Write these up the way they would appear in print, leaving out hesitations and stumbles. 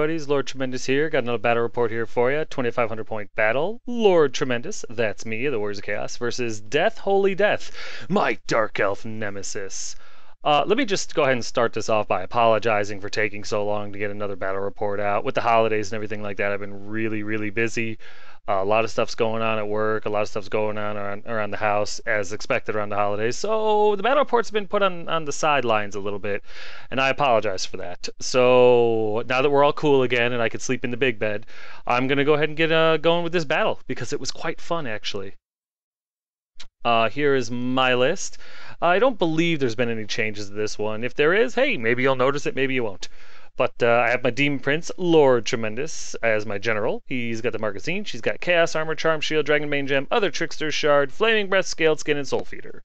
buddies, Lord Tremendous here. Got another battle report here for you. 2,500 point battle. Lord Tremendous, that's me, the Warriors of Chaos, versus Death Holy Death, my Dark Elf nemesis. Let me just go ahead and start this off by apologizing for taking so long to get another battle report out. With the holidays and everything like that, I've been really busy. A lot of stuff's going on at work, a lot of stuff's going on around the house, as expected around the holidays. So the battle report's been put on the sidelines a little bit, and I apologize for that. So now that we're all cool again and I can sleep in the big bed, I'm going to go ahead and get going with this battle, because it was quite fun, actually. Here is my list. I don't believe there's been any changes to this one. If there is, hey, maybe you'll notice it, maybe you won't. But I have my Demon Prince, Lord Tremendous, as my general. He's got the Mark of Tzeentch. She's got Chaos Armor, Charm Shield, Dragon Bane Gem, Other Trickster Shard, Flaming Breath, Scaled Skin, and Soul Feeder.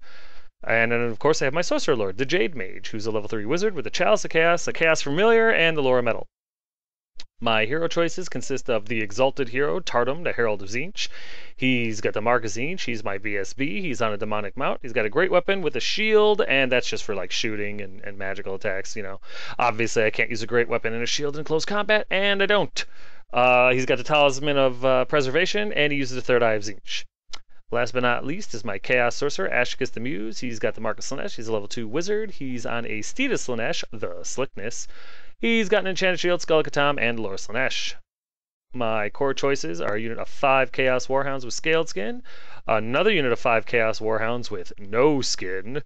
And then, of course, I have my Sorcerer Lord, the Jade Mage, who's a level 3 wizard with the Chalice of Chaos, a Chaos Familiar, and the Laura Metal. My hero choices consist of the Exalted Hero, Tardum, the Herald of Tzeentch. He's got the Mark of Tzeentch. He's my BSB. He's on a demonic mount. He's got a great weapon with a shield, and that's just for like shooting and magical attacks, you know. Obviously, I can't use a great weapon and a shield in close combat, and I don't. He's got the Talisman of Preservation, and he uses the Third Eye of Tzeentch. Last but not least is my Chaos Sorcerer, Ashkus the Muse. He's got the Mark of Slaanesh. He's a level 2 wizard. He's on a Steed of Slaanesh, the Slickness. He's got an Enchanted Shield, Skull Katam, and Lore Slaanesh. My core choices are a unit of 5 Chaos Warhounds with Scaled Skin, another unit of 5 Chaos Warhounds with no skin,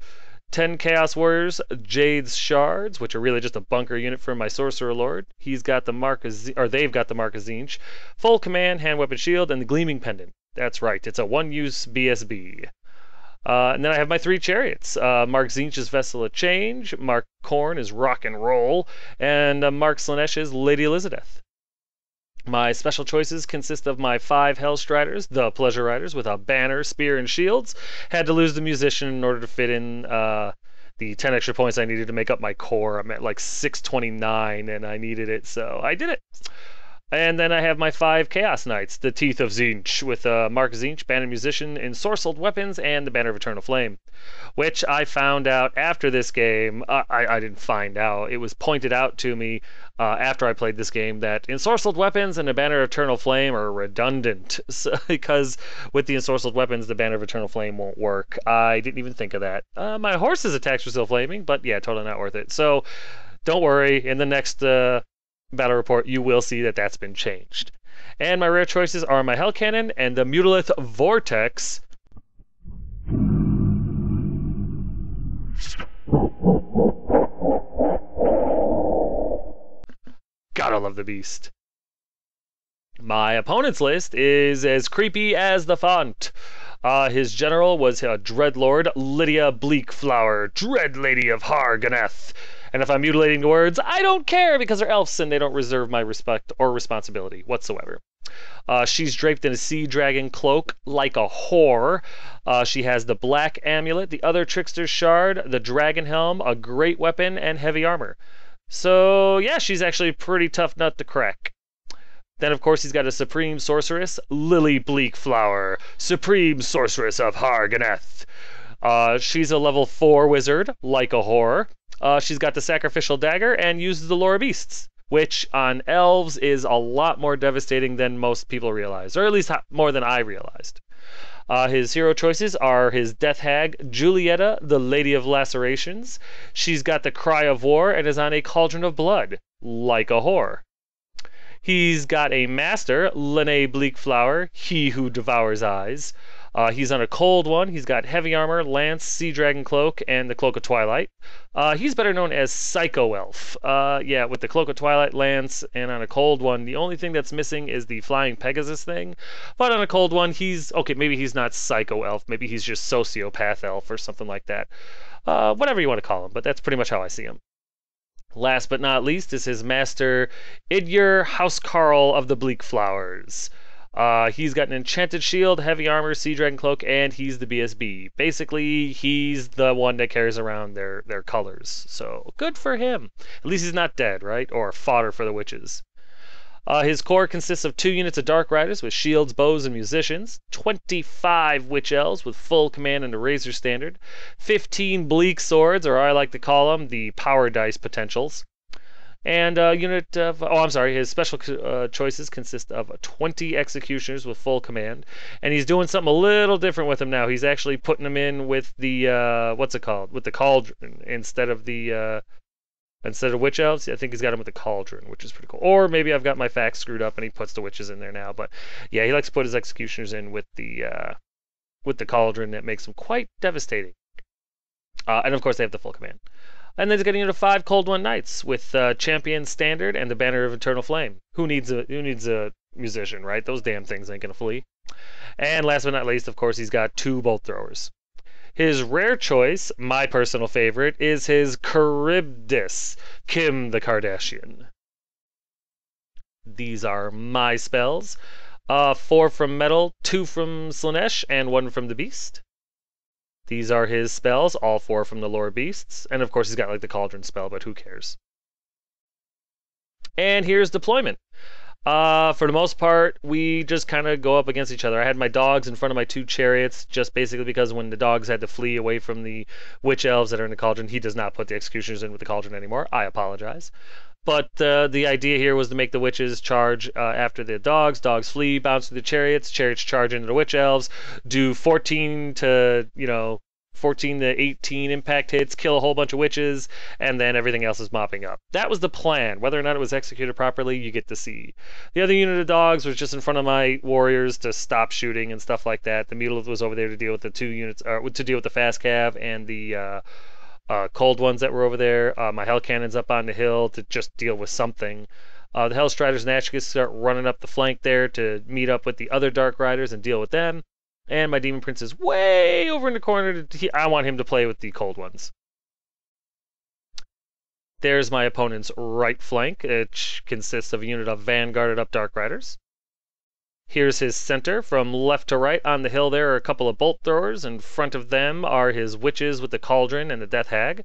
10 Chaos Warriors, Jade's Shards, which are really just a bunker unit for my Sorcerer Lord. He's got the Mark of they've got the Mark of Tzeentch, full command, hand weapon shield, and the Gleaming Pendant. That's right, it's a one-use BSB. And then I have my 3 chariots. Mark Tzeentch is Vessel of Change, Mark Khorne is Rock and Roll, and Mark Slaanesh is Lady Elizabeth. My special choices consist of my 5 Hellstriders, the Pleasure Riders, with a banner, spear, and shields. Had to lose the musician in order to fit in the 10 extra points I needed to make up my core. I'm at like 629 and I needed it, so I did it. And then I have my 5 Chaos Knights, the Teeth of Tzeentch, with Mark Tzeentch, Banner Musician, Ensorcelled Weapons, and the Banner of Eternal Flame. Which I found out after this game. I didn't find out. It was pointed out to me after I played this game that Ensorcelled Weapons and the Banner of Eternal Flame are redundant. So, because with the Ensorcelled Weapons, the Banner of Eternal Flame won't work. I didn't even think of that. My horse's attacks were still flaming, but yeah, totally not worth it. So, don't worry. In the next battle report, you will see that that's been changed. And my rare choices are my Hell Cannon and the Mutalith Vortex. Gotta love the beast. My opponent's list is as creepy as the font. His general was a Dreadlord, Lydia Bleakflower, Dread Lady of Harganeth. And if I'm mutilating the words, I don't care, because they're elves and they don't reserve my respect or responsibility whatsoever. She's draped in a sea dragon cloak like a whore. She has the black amulet, the other trickster's shard, the dragon helm, a great weapon, and heavy armor. So yeah, she's actually a pretty tough nut to crack. Then, of course, he's got a Supreme Sorceress, Lily Bleakflower, Supreme Sorceress of Harganeth. She's a level 4 wizard, like a whore. She's got the Sacrificial Dagger and uses the Lore of Beasts, which on elves is a lot more devastating than most people realize, or at least more than I realized. His hero choices are his Death Hag, Julieta, the Lady of Lacerations. She's got the Cry of War and is on a Cauldron of Blood, like a whore. He's got a Master, Lene Bleakflower, He Who Devours Eyes. He's on a cold one. He's got heavy armor, lance, sea dragon cloak, and the Cloak of Twilight. He's better known as Psycho Elf. Yeah, with the Cloak of Twilight, lance, and on a cold one, the only thing that's missing is the Flying Pegasus thing. But on a cold one, okay, maybe he's not Psycho Elf. Maybe he's just Sociopath Elf or something like that. Whatever you want to call him, but that's pretty much how I see him. Last but not least is his master, Idyer Housecarl of the Bleak Flowers. He's got an enchanted shield, heavy armor, sea dragon cloak, and he's the BSB. Basically, he's the one that carries around their colors. So, good for him. At least he's not dead, right? Or fodder for the witches. His core consists of 2 units of Dark Riders with shields, bows, and musicians, 25 Witch Elves with full command and a Razor Standard, 15 Bleak Swords, or I like to call them the Power Dice Potentials, And unit of, his special choices consist of 20 executioners with full command. And he's doing something a little different with them now. He's actually putting them in with the, what's it called? With the cauldron instead of the, instead of witch elves. I think he's got them with the cauldron, which is pretty cool. Or maybe I've got my facts screwed up and he puts the witches in there now. But yeah, he likes to put his executioners in with the cauldron. That makes them quite devastating. And of course, they have the full command. And then he's getting into 5 Cold One Knights with Champion Standard and the Banner of Eternal Flame. Who needs a musician, right? Those damn things ain't gonna flee. And last but not least, of course, he's got 2 bolt throwers. His rare choice, my personal favorite, is his Charybdis, Kim the Kardashian. These are my spells. 4 from Metal, 2 from Slaanesh, and 1 from the Beast. These are his spells, all 4 from the Lore Beasts. And of course, he's got like the Cauldron spell, but who cares? And here's deployment. For the most part, we just kind of go up against each other. I had my dogs in front of my 2 chariots, just basically because when the dogs had to flee away from the witch elves that are in the cauldron, he does not put the executioners in with the cauldron anymore. I apologize. But the idea here was to make the witches charge after the dogs. Dogs flee, bounce through the chariots. Chariots charge into the witch elves. Do 14 to 18 impact hits, kill a whole bunch of witches, and then everything else is mopping up. That was the plan. Whether or not it was executed properly, you get to see. The other unit of dogs was just in front of my warriors to stop shooting and stuff like that. The Mutilith was over there to deal with the 2 units, or to deal with the fast cav and the cold ones that were over there. My Hell Cannon's up on the hill to just deal with something. The Hellstriders and Ashkis start running up the flank there to meet up with the other Dark Riders and deal with them. And my Demon Prince is way over in the corner. I want him to play with the cold ones. There's my opponent's right flank, which consists of a unit of Vanguarded up Dark Riders. Here's his center. From left to right on the hill there are a couple of bolt throwers. In front of them are his witches with the cauldron and the death hag.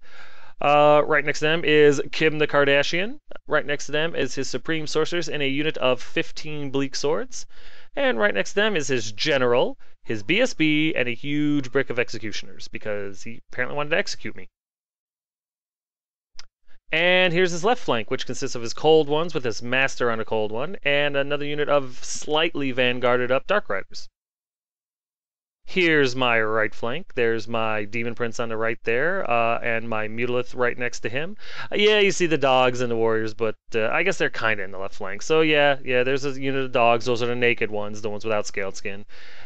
Right next to them is Kim the Kardashian. Right next to them is his supreme sorcerers and a unit of 15 bleak swords. And right next to them is his general, his BSB, and a huge brick of executioners, because he apparently wanted to execute me. And here's his left flank, which consists of his cold ones with his master on a cold one, and another unit of slightly vanguarded up Dark Riders. Here's my right flank. There's my Demon Prince on the right there, and my Mutilith right next to him. Yeah, you see the dogs and the warriors, but I guess they're kind of in the left flank. So yeah, there's a unit of dogs. Those are the naked ones, the ones without scaled skin.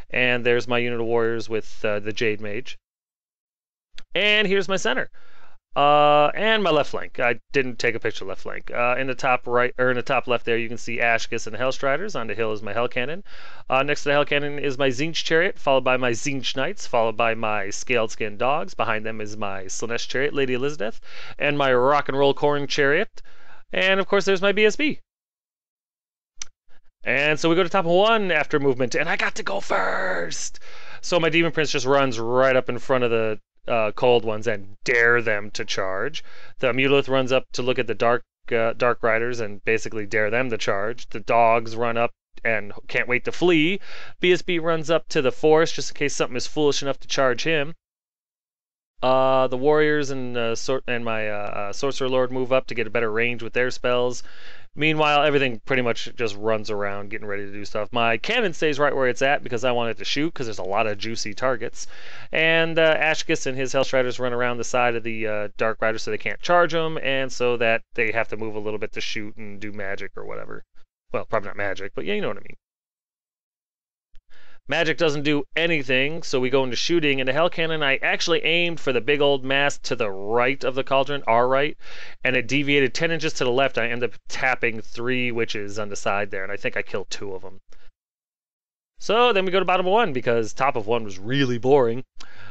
And there's my unit of warriors with the Jade Mage. And here's my center. And my left flank. I didn't take a picture of left flank. In the top right, or in the top left there, you can see Ashkis and the Hellstriders. On the hill is my Hell Cannon. Next to the Hell Cannon is my Tzeentch Chariot, followed by my Tzeentch Knights, followed by my Scaled Skin Dogs. Behind them is my Slaanesh Chariot, Lady Elizabeth, and my Rock and Roll Corn Chariot. And of course, there's my BSB. And so we go to top of 1 after movement, and I got to go first! So my Demon Prince just runs right up in front of the cold ones and dare them to charge. The Mutilith runs up to look at the Dark Riders and basically dare them to charge. The dogs run up and can't wait to flee. BSB runs up to the forest just in case something is foolish enough to charge him. The warriors and my Sorcerer Lord move up to get a better range with their spells. Meanwhile, everything pretty much just runs around getting ready to do stuff. My cannon stays right where it's at because I want it to shoot because there's a lot of juicy targets. And Ashkis and his Hellstriders run around the side of the Dark Riders so they can't charge them, and so that they have to move a little bit to shoot and do magic or whatever. Well, probably not magic, but yeah, you know what I mean. Magic doesn't do anything, so we go into shooting. And the Hell Cannon, I actually aimed for the big old mass to the right of the cauldron, our right, and it deviated 10 inches to the left. I ended up tapping 3 witches on the side there, and I think I killed 2 of them. So then we go to bottom of 1, because top of 1 was really boring.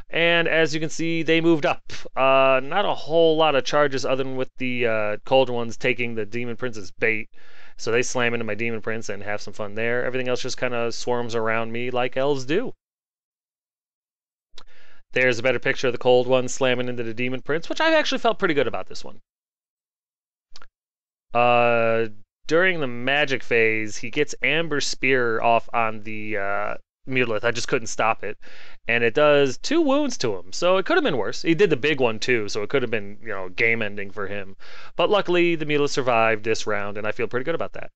And as you can see, they moved up. Not a whole lot of charges other than with the cold ones taking the Demon Prince's bait. So they slam into my Demon Prince and have some fun there. Everything else just kind of swarms around me like elves do. There's a better picture of the cold one slamming into the Demon Prince, which I actually felt pretty good about this one. During the magic phase, he gets Amber Spear off on the Mutalith. I just couldn't stop it. And it does 2 wounds to him. So it could have been worse. He did the big one too, so it could have been, game ending for him. But luckily, the Mutalith survived this round, and I feel pretty good about that.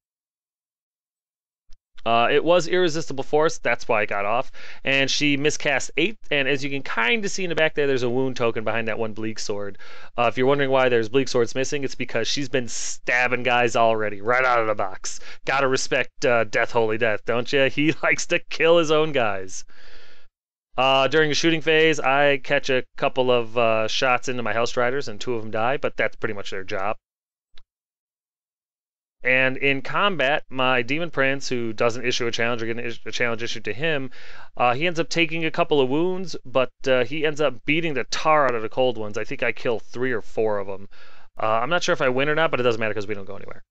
It was Irresistible Force, that's why I got off. And she miscast 8, and as you can kind of see in the back there's a wound token behind that one Bleak Sword. If you're wondering why there's Bleak Swords missing, it's because she's been stabbing guys already, right out of the box. Gotta respect Death Holy Death, don't you? He likes to kill his own guys. During the shooting phase, I catch a couple of shots into my Hellstriders, and 2 of them die, but that's pretty much their job. And in combat, my Demon Prince, who doesn't issue a challenge or get a challenge issued to him, he ends up taking a couple of wounds, but he ends up beating the tar out of the cold ones. I think I kill 3 or 4 of them. I'm not sure if I win or not, but it doesn't matter because we don't go anywhere.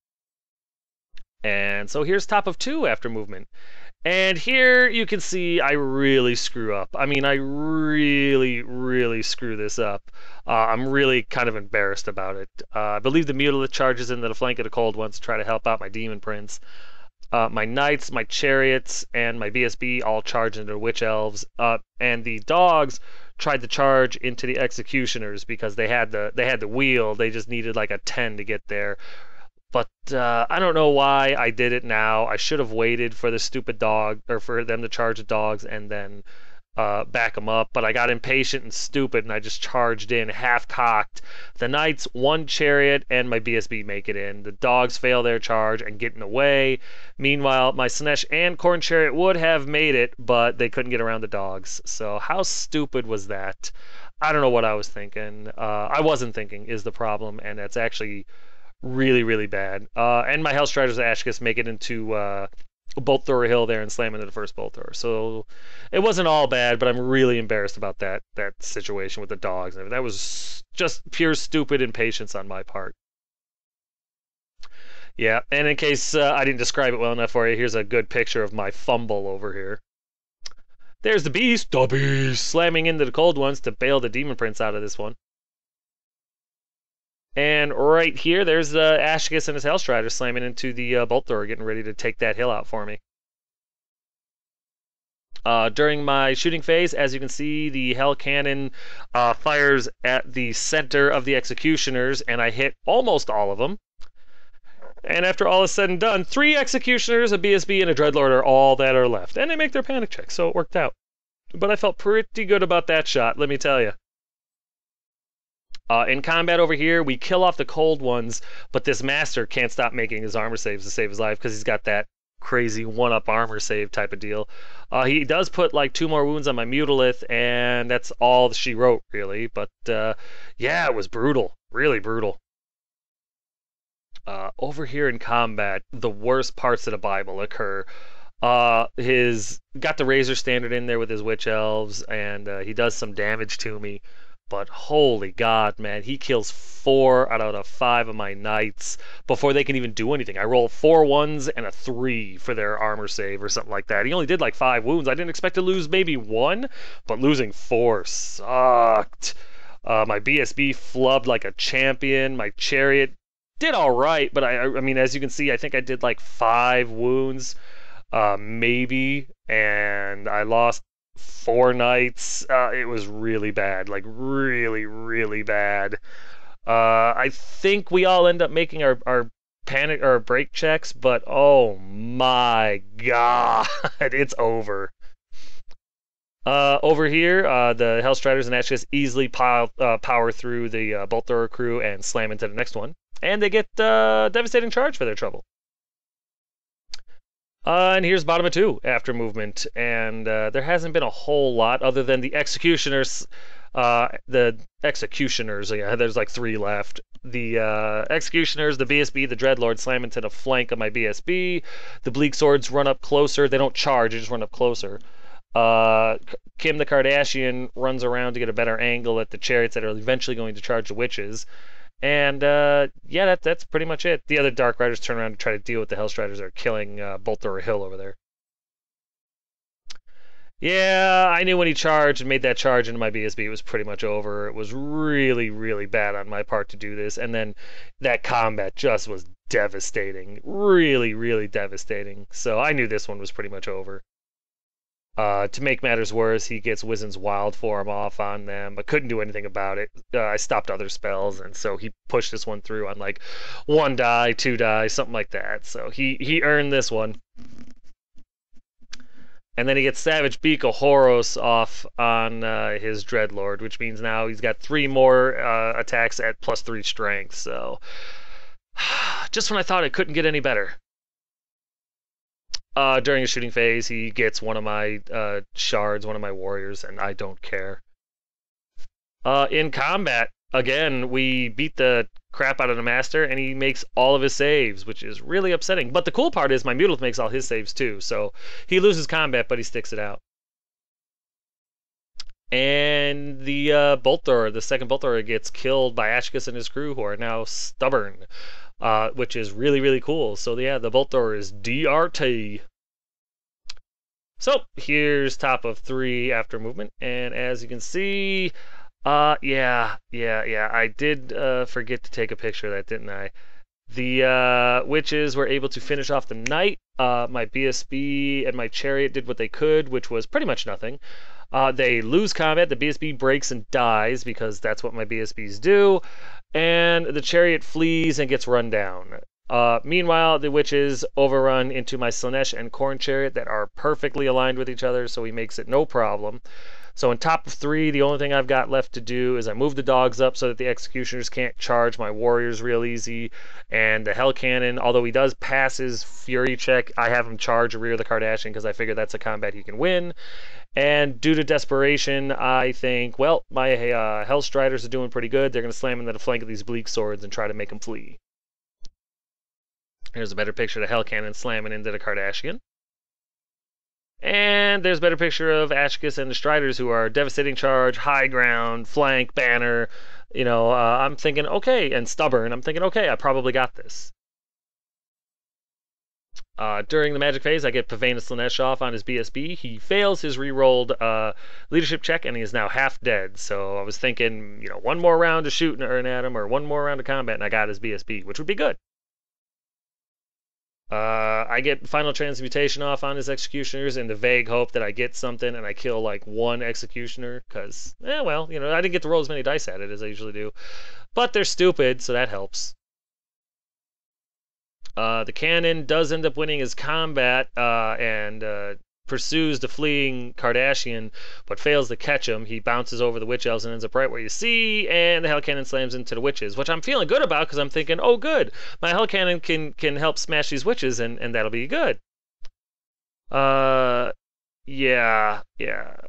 And so here's top of 2 after movement. And here you can see I really screw up. I mean, I really, really screw this up. I'm really kind of embarrassed about it. I believe the Mutalith charges into the flank of the cold ones to try to help out my Demon Prince. My Knights, my Chariots, and my BSB all charge into the Witch Elves. And the dogs tried to charge into the Executioners because they had the wheel. They just needed like a 10 to get there. But I don't know why I did it now. I should have waited for the stupid dog, or for them to charge the dogs and then back them up. But I got impatient and stupid, and I just charged in, half-cocked. The Knights, 1 Chariot, and my BSB make it in. The dogs fail their charge and get in the way. Meanwhile, my Slanesh and Corn Chariot would have made it, but they couldn't get around the dogs. So how stupid was that? I don't know what I was thinking. I wasn't thinking is the problem, and that's actually really, really bad. And my Hellstriders Ashkus make it into Bolt Thrower Hill there and slam into the first Bolt Thrower. So it wasn't all bad, but I'm really embarrassed about that situation with the dogs. That was just pure stupid impatience on my part. Yeah, and in case I didn't describe it well enough for you, here's a good picture of my fumble over here. There's the beast, slamming into the cold ones to bail the Demon Prince out of this one. And right here, there's Ashkus and his Hellstrider slamming into the Bolt Thrower, getting ready to take that hill out for me. During my shooting phase, as you can see, the Hell Cannon fires at the center of the Executioners, and I hit almost all of them. And after all is said and done, 3 Executioners, a BSB, and a Dreadlord are all that are left. And they make their panic check, so it worked out. But I felt pretty good about that shot, let me tell you. In combat over here, we kill off the cold ones, but this master can't stop making his armor saves to save his life because he's got that crazy 1-up armor save type of deal. He does put like 2 more wounds on my Mutalith, and that's all she wrote, really. But yeah, it was brutal. Really brutal. Over here in combat, the worst parts of the Bible occur. His got the Razor Standard in there with his Witch Elves, and he does some damage to me. But holy God, man, he kills 4 out of the 5 of my Knights before they can even do anything. I roll 4 1s and a 3 for their armor save or something like that. He only did like 5 wounds. I didn't expect to lose maybe 1, but losing 4 sucked. My BSB flubbed like a champion. My Chariot did all right, but I mean, as you can see, I think I did like 5 wounds, maybe, and I lost 4 Knights. It was really bad, like really, really bad. I think we all end up making our panic or break checks, but oh my God, it's over. Over here, the Hellstriders and Ashkus easily power through the Bolt Thrower crew and slam into the next one, and they get devastating charge for their trouble. And here's bottom of 2 after movement, and there hasn't been a whole lot other than the Executioners. Yeah, there's like 3 left. The Executioners, the BSB, the Dreadlord slam into the flank of my BSB. The Bleak Swords run up closer. They don't charge, they just run up closer. Kim the Kardashian runs around to get a better angle at the Chariots that are eventually going to charge the Witches. And yeah, that's pretty much it. The other Dark Riders turn around to try to deal with the Hellstriders that are killing Bolt Thrower Hill over there. Yeah, I knew when he charged and made that charge into my BSB, it was pretty much over. It was really, really bad on my part to do this. And then that combat just was devastating. Really, really devastating. So I knew this one was pretty much over. To make matters worse, he gets Wizen's Wild Form off on them, but couldn't do anything about it. I stopped other spells, and so he pushed this one through on like 1 die, 2 die, something like that. So he earned this one. And then he gets Savage Beak of Horos off on his Dreadlord, which means now he's got 3 more attacks at +3 strength. So just when I thought it couldn't get any better. During a shooting phase, he gets one of my shards, one of my warriors, and I don't care. In combat, again, we beat the crap out of the master, and he makes all of his saves, which is really upsetting. But the cool part is my Mutilith makes all his saves too, so he loses combat, but he sticks it out. And the Bolt Thrower, the second Bolt Thrower, gets killed by Ashkus and his crew, who are now stubborn, which is really, really cool. So yeah, the Bolt Thrower is DRT. So here's top of 3 after movement, and as you can see, yeah, I did forget to take a picture of that, didn't I? The witches were able to finish off the night. My BSB and my chariot did what they could, which was pretty much nothing. They lose combat, the BSB breaks and dies, because that's what my BSBs do, and the chariot flees and gets run down. Meanwhile, the witches overrun into my Slanesh and Khorne chariot that are perfectly aligned with each other, so he makes it no problem. So in top of 3, the only thing I've got left to do is I move the dogs up so that the executioners can't charge my warriors real easy. And the Hell Cannon, although he does pass his Fury check, I have him charge a rear of the Kardashian because I figure that's a combat he can win. And due to desperation, I think, well, my Hell Striders are doing pretty good. They're going to slam into the flank of these Bleak Swords and try to make them flee. Here's a better picture of the Hell Cannon slamming into the Kardashian. And there's a better picture of Ashkus and the Striders, who are devastating charge, high ground, flank, banner. You know, I'm thinking, okay, and stubborn. I'm thinking, okay, I probably got this. During the magic phase, I get Pavena Slanesh off on his BSB. He fails his re-rolled leadership check, and he is now half dead. So I was thinking, you know, 1 more round of shooting at him, or 1 more round of combat, and I got his BSB, which would be good. I get Final Transmutation off on his Executioners in the vague hope that I get something and I kill like 1 Executioner, because, well, you know, I didn't get to roll as many dice at it as I usually do. But they're stupid, so that helps. The cannon does end up winning his combat and pursues the fleeing Kardashian, but fails to catch him. He bounces over the Witch Elves and ends up right where you see, and the Hell Cannon slams into the witches, which I'm feeling good about because I'm thinking, oh good, my Hell Cannon can help smash these witches, and that'll be good. Yeah.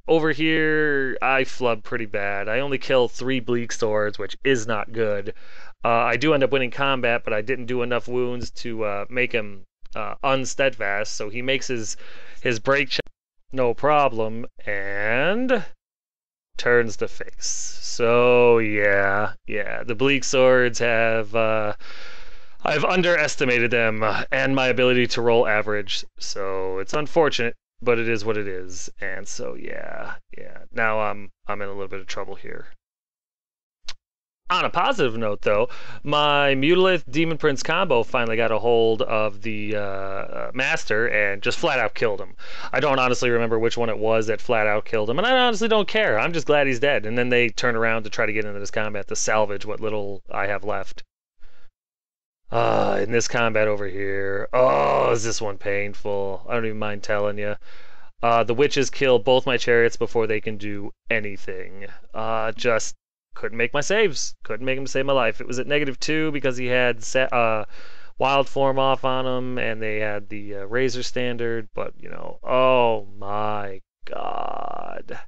Over here, I flub pretty bad. I only kill 3 Bleak Swords, which is not good. I do end up winning combat, but I didn't do enough wounds to make him unsteadfast, so he makes his break check no problem and turns the face. So yeah, the Bleak Swords have I've underestimated them and my ability to roll average, so it's unfortunate, but it is what it is. And so yeah, now I'm in a little bit of trouble here. On a positive note, though, my Mutilith Demon Prince combo finally got a hold of the Master and just flat out killed him. I don't honestly remember which one it was that flat out killed him, and I honestly don't care. I'm just glad he's dead. And then they turn around to try to get into this combat to salvage what little I have left. In this combat over here, oh, is this one painful? I don't even mind telling you. The witches kill both my chariots before they can do anything. Just couldn't make my saves. Couldn't make him save my life. It was at -2 because he had wild form off on him, and they had the Razor Standard. But, you know, oh my god.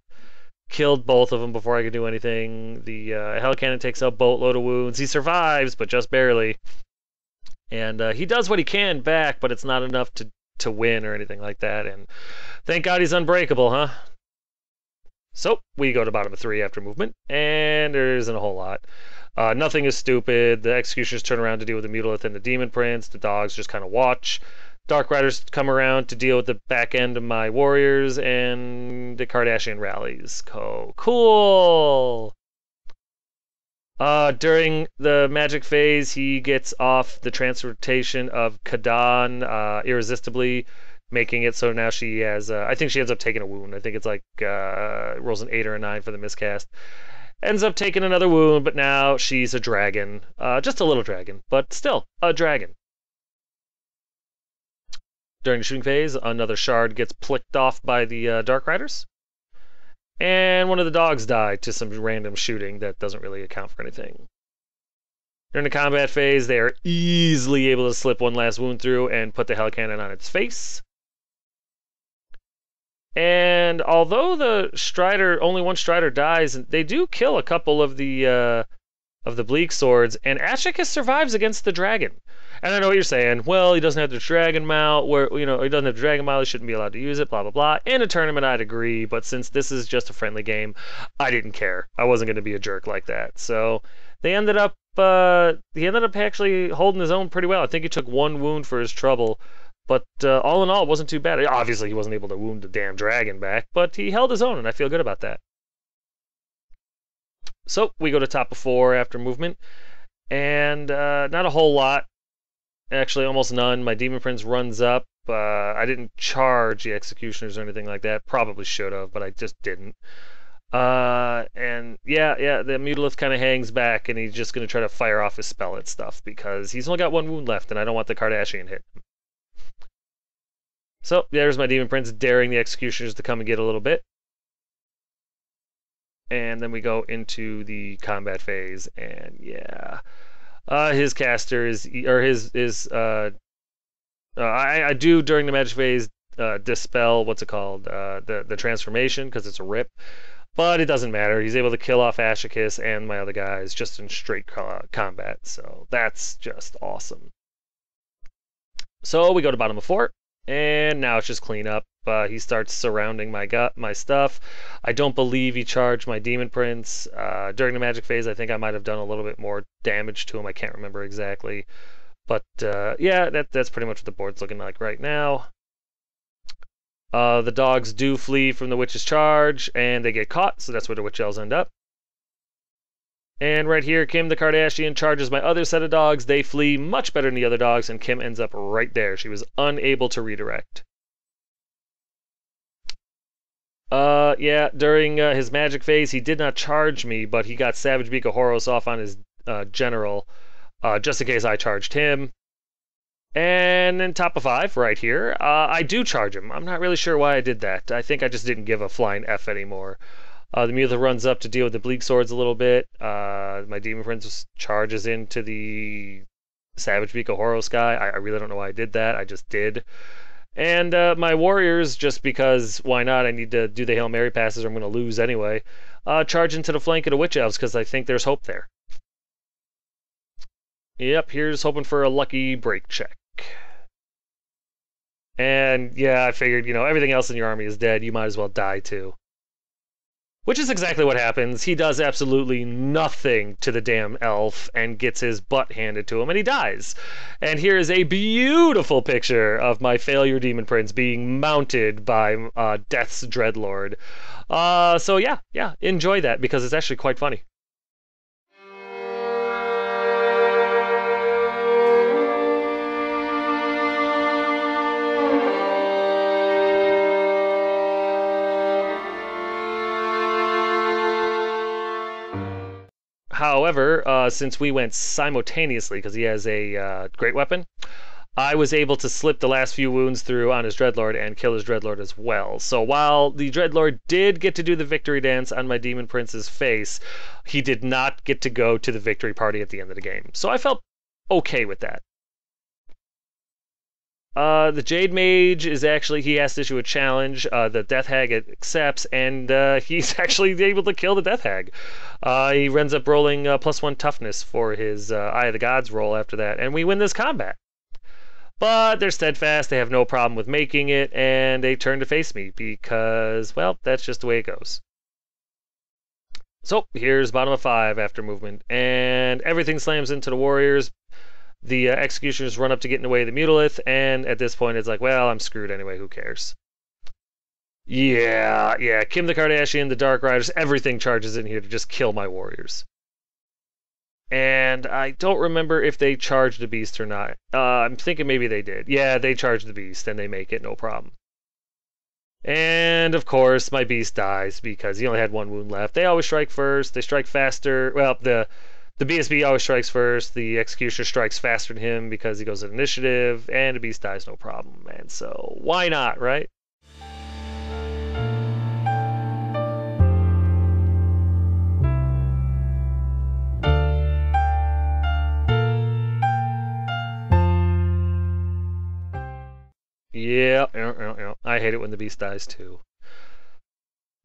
Killed both of them before I could do anything. The Hell Cannon takes a boatload of wounds. He survives, but just barely. And he does what he can back, but it's not enough to win or anything like that. And thank God he's unbreakable, huh? So we go to bottom of 3 after movement, and there isn't a whole lot. Nothing is stupid. The Executioners turn around to deal with the Mutilith and the Demon Prince. The dogs just kind of watch. Dark Riders come around to deal with the back end of my warriors, and the Kardashian rallies. Cool. During the magic phase, he gets off the transmutation of Kadan irresistibly, making it so now she has. I think she ends up taking a wound. I think it's like rolls an 8 or a 9 for the miscast. Ends up taking another wound, but now she's a dragon. Just a little dragon, but still a dragon. During the shooting phase, another shard gets plicked off by the Dark Riders. And one of the dogs died to some random shooting that doesn't really account for anything. During the combat phase, they are easily able to slip one last wound through and put the Hell Cannon on its face. And although the Strider, only one Strider dies, they do kill a couple of the Bleak Swords, and Ashicus survives against the dragon. And I know what you're saying. Well, he doesn't have the dragon mount. Where he doesn't have the dragon mount. He shouldn't be allowed to use it. Blah blah blah. In a tournament, I'd agree. But since this is just a friendly game, I didn't care. I wasn't going to be a jerk like that. So they ended up. He ended up actually holding his own pretty well. I think he took one wound for his trouble. But all in all, it wasn't too bad. Obviously, he wasn't able to wound the damn dragon back, but he held his own, and I feel good about that. So we go to top of 4 after movement, and not a whole lot. Actually, almost none. My Demon Prince runs up. I didn't charge the Executioners or anything like that. Probably should have, but I just didn't. And yeah, the Mutalith kind of hangs back, and he's just going to try to fire off his spell and stuff, because he's only got one wound left, and I don't want the Kardashian hit. So there's my Demon Prince daring the Executioners to come and get a little bit. And then we go into the combat phase, and yeah. His caster is, or I do during the magic phase dispel, what's it called, the transformation, because it's a rip, but it doesn't matter. He's able to kill off Ashicus and my other guys just in straight combat, so that's just awesome. So we go to bottom of 4, and now it's just clean up. He starts surrounding my stuff. I don't believe he charged my Demon Prince. During the magic phase, I think I might have done a little bit more damage to him. I can't remember exactly. But yeah, that's pretty much what the board's looking like right now. The dogs do flee from the witch's charge, and they get caught, so that's where the witch elves end up. And right here, Kim the Kardashian charges my other set of dogs. They flee much better than the other dogs, and Kim ends up right there. She was unable to redirect. Yeah, during his magic phase, he did not charge me, but he got Savage Beak of Horus off on his general, just in case I charged him. And then top of 5, right here, I do charge him. I'm not really sure why I did that. I think I just didn't give a flying F anymore. The Mutalith runs up to deal with the Bleak Swords a little bit. My Demon Prince charges into the Savage Beak of Horus guy. I really don't know why I did that. I just did. And my Warriors, just because why not? I need to do the Hail Mary passes or I'm going to lose anyway. Charge into the flank of the Witch Elves because I think there's hope there. Yep, here's hoping for a lucky break check. And yeah, I figured, everything else in your army is dead. You might as well die too. Which is exactly what happens. He does absolutely nothing to the damn elf and gets his butt handed to him, and he dies. And here is a beautiful picture of my failure Demon Prince being mounted by Death's Dreadlord. So yeah, enjoy that, because it's actually quite funny. However, since we went simultaneously, because he has a great weapon, I was able to slip the last few wounds through on his Dreadlord and kill his Dreadlord as well. So while the Dreadlord did get to do the victory dance on my Demon Prince's face, he did not get to go to the victory party at the end of the game. So I felt okay with that. The Jade Mage is actually, he has to issue a challenge. The Death Hag accepts, and he's actually able to kill the Death Hag. He ends up rolling +1 toughness for his Eye of the Gods roll after that, and we win this combat. But they're steadfast, they have no problem with making it, and they turn to face me because, well, that's just the way it goes. So here's bottom of 5 after movement, and everything slams into the Warriors. The Executioners run up to get in the way of the Mutalith, and at this point it's like, well, I'm screwed anyway, who cares? Yeah, Kim the Kardashian, the Dark Riders, everything charges in here to just kill my Warriors. And I don't remember if they charged the beast or not. I'm thinking maybe they did. Yeah, they charged the beast and they make it no problem. And of course, my beast dies because he only had one wound left. They always strike first. They strike faster. Well, the BSB always strikes first. The Executioner strikes faster than him because he goes in initiative, and the beast dies no problem. And so why not, right? Yeah, I hate it when the beast dies too.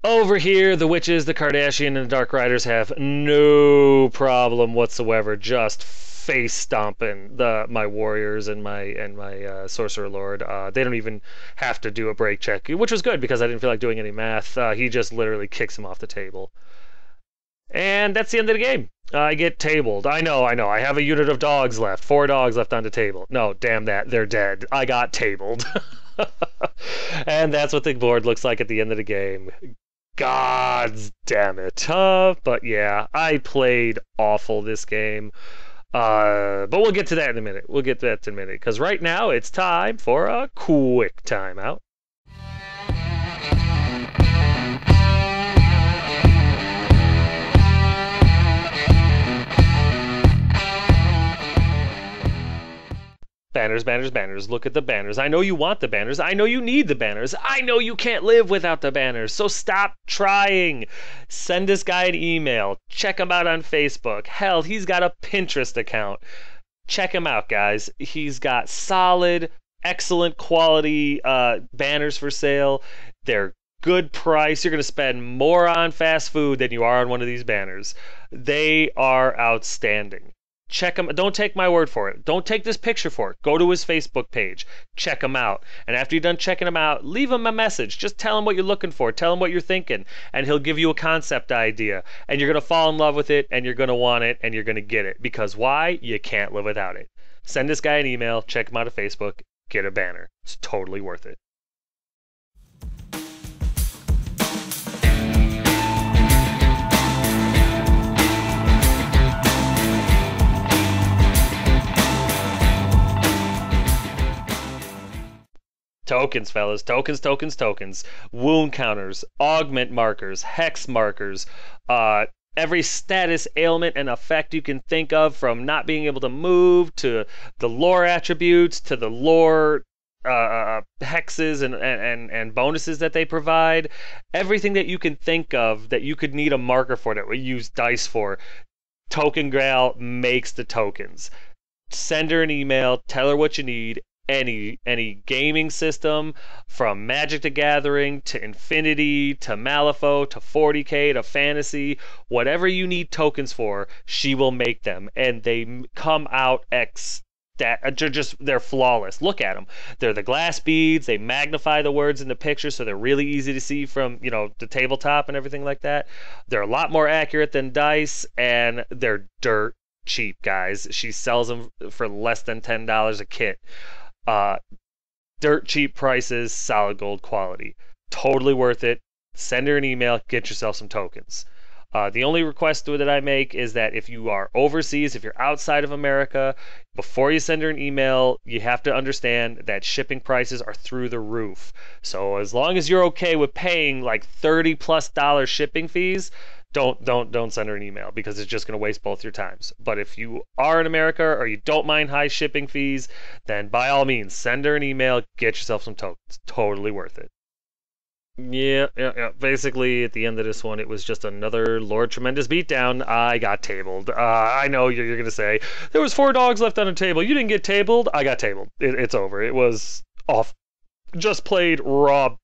Over here, the witches, the Kardashian, and the Dark Riders have no problem whatsoever, just face stomping my warriors and my sorcerer lord. They don't even have to do a break check, which was good because I didn't feel like doing any math. He just literally kicks him off the table. And that's the end of the game. I get tabled. I know. I have a unit of dogs left. 4 dogs left on the table. No, damn that. They're dead. I got tabled. And that's what the board looks like at the end of the game. Gods damn it. But yeah, I played awful this game. But we'll get to that in a minute. Because right now it's time for a quick timeout. Banners, banners, banners. Look at the banners. I know you want the banners. I know you need the banners. I know you can't live without the banners. So stop trying. Send this guy an email. Check him out on Facebook. Hell, he's got a Pinterest account. Check him out, guys. He's got solid, excellent quality banners for sale. They're good price. You're going to spend more on fast food than you are on one of these banners. They are outstanding. Check him. Don't take my word for it. Don't take this picture for it. Go to his Facebook page. Check him out. And after you're done checking him out, leave him a message. Just tell him what you're looking for. Tell him what you're thinking. And he'll give you a concept idea. And you're going to fall in love with it. And you're going to want it. And you're going to get it. Because why? You can't live without it. Send this guy an email. Check him out on Facebook. Get a banner. It's totally worth it. Tokens, fellas. Tokens, tokens, tokens. Wound counters, augment markers, hex markers, every status, ailment, and effect you can think of, from not being able to move to the lore attributes to the lore hexes and bonuses that they provide. Everything that you can think of that you could need a marker for, that we use dice for, Token Grail makes the tokens. Send her an email, tell her what you need. Any gaming system, from Magic the Gathering to Infinity to Malifaux to 40k to Fantasy, whatever you need tokens for, she will make them, and they come out they're flawless. Look at them. They're the glass beads. They magnify the words in the picture, so they're really easy to see from, the tabletop and everything like that. They're a lot more accurate than dice, and they're dirt cheap, guys. She sells them for less than $10 a kit. Dirt cheap prices, solid gold quality. Totally worth it. Send her an email, get yourself some tokens. The only request that I make is that if you are overseas, if you're outside of America, before you send her an email, you have to understand that shipping prices are through the roof. So as long as you're okay with paying like $30+ shipping fees, don't send her an email, because it's just going to waste both your times. But if you are in America or you don't mind high shipping fees, then by all means, send her an email, get yourself some tokens. Totally worth it. Yeah. Basically, at the end of this one, it was just another Lord Tremendous beatdown. I got tabled. I know you're going to say, there was 4 dogs left on the table. You didn't get tabled. I got tabled. It's over. It was off. Just played raw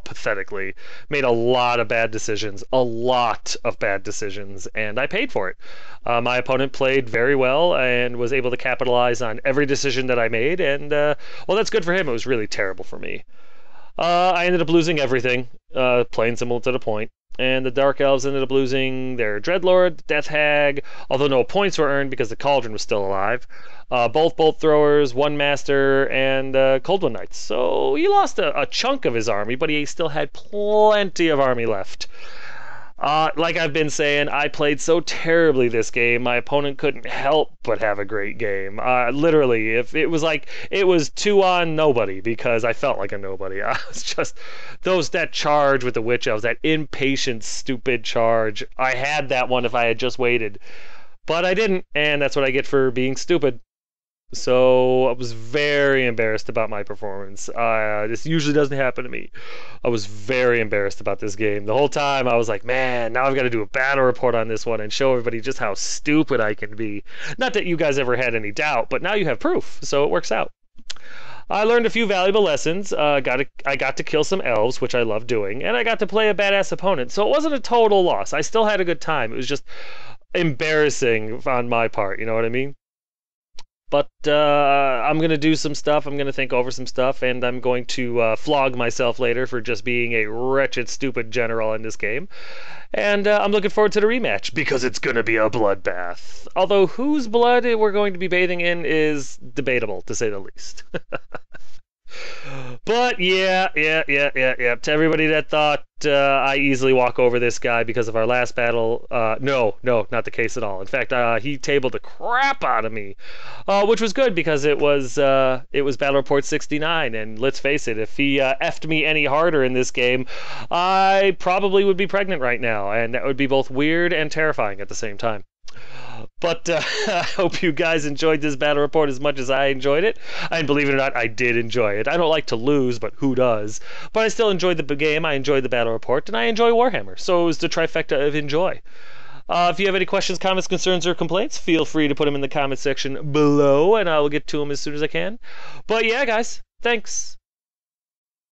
pathetically. Made a lot of bad decisions. And I paid for it. My opponent played very well and was able to capitalize on every decision that I made, and well, that's good for him. It was really terrible for me. I ended up losing everything, plain simple to the point. And the Dark Elves ended up losing their Dreadlord, Death Hag, although no points were earned because the Cauldron was still alive. Both Bolt Throwers, one Master, and Cold One Knights. So he lost a chunk of his army, but he still had plenty of army left. Like I've been saying, I played so terribly this game, my opponent couldn't help but have a great game. Literally, if it was like, it was 2 on nobody, because I felt like a nobody. I was just, that charge with the Witch Elves, that impatient, stupid charge. I had that one if I had just waited. But I didn't, and that's what I get for being stupid. So I was very embarrassed about my performance. This usually doesn't happen to me. I was very embarrassed about this game. The whole time I was like, man, now I've got to do a battle report on this one and show everybody just how stupid I can be. Not that you guys ever had any doubt, but now you have proof, so it works out. I learned a few valuable lessons. I got to kill some elves, which I love doing, and I got to play a badass opponent. So it wasn't a total loss. I still had a good time. It was just embarrassing on my part, you know what I mean? But I'm going to do some stuff, I'm going to think over some stuff, and I'm going to flog myself later for just being a wretched, stupid general in this game. And I'm looking forward to the rematch, because it's going to be a bloodbath. Although whose blood we're going to be bathing in is debatable, to say the least. But yeah. To everybody that thought I easily walk over this guy because of our last battle, no, not the case at all. In fact, he tabled the crap out of me, which was good because it was Battle Report 69, and let's face it, if he effed me any harder in this game, I probably would be pregnant right now, and that would be both weird and terrifying at the same time. But I hope you guys enjoyed this battle report as much as I enjoyed it. And believe it or not, I did enjoy it. I don't like to lose, but who does? But I still enjoyed the game, I enjoyed the battle report, and I enjoy Warhammer. So it was the trifecta of enjoy. If you have any questions, comments, concerns, or complaints, feel free to put them in the comment section below, and I will get to them as soon as I can. But yeah, guys, thanks.